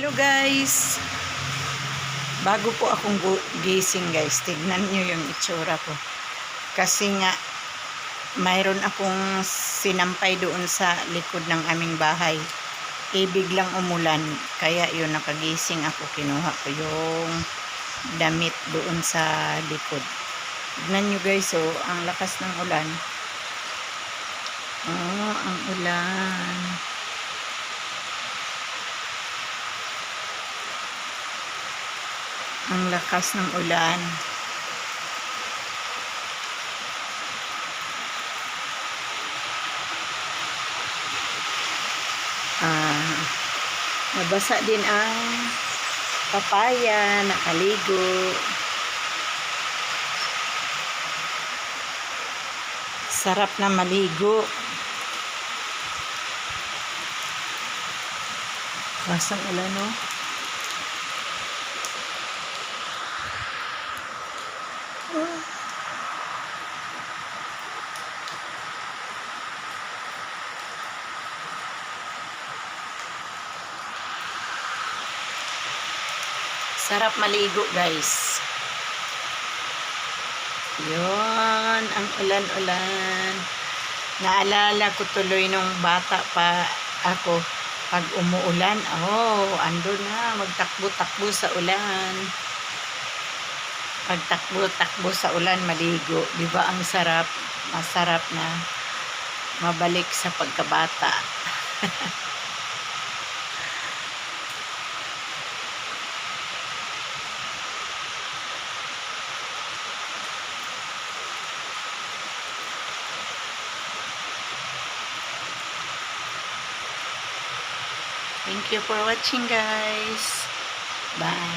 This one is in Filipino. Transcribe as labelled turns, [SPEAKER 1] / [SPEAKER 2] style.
[SPEAKER 1] Hello guys! Bago po akong gising guys, tignan nyo yung itsura ko. Kasi nga, mayroon akong sinampay doon sa likod ng aming bahay. Biglang umulan, kaya yun nakagising ako. Kinuha ko yung damit doon sa likod. Tignan nyo guys, oh, ang lakas ng ulan. Oh, ang ulan. Ang lakas ng ulan. Nabasa din ang papaya, nakaligo. Sarap na maligo. Basang ulan, no? Sarap maligo guys. Yun, ang ulan-ulan. Naalala ko tuloy nung bata pa ako. Pag umuulan, andun na, magtakbo-takbo sa ulan. Pagtakbo-takbo sa ulan, maligo. Diba ang sarap? Masarap na mabalik sa pagkabata. Thank you for watching guys. Bye.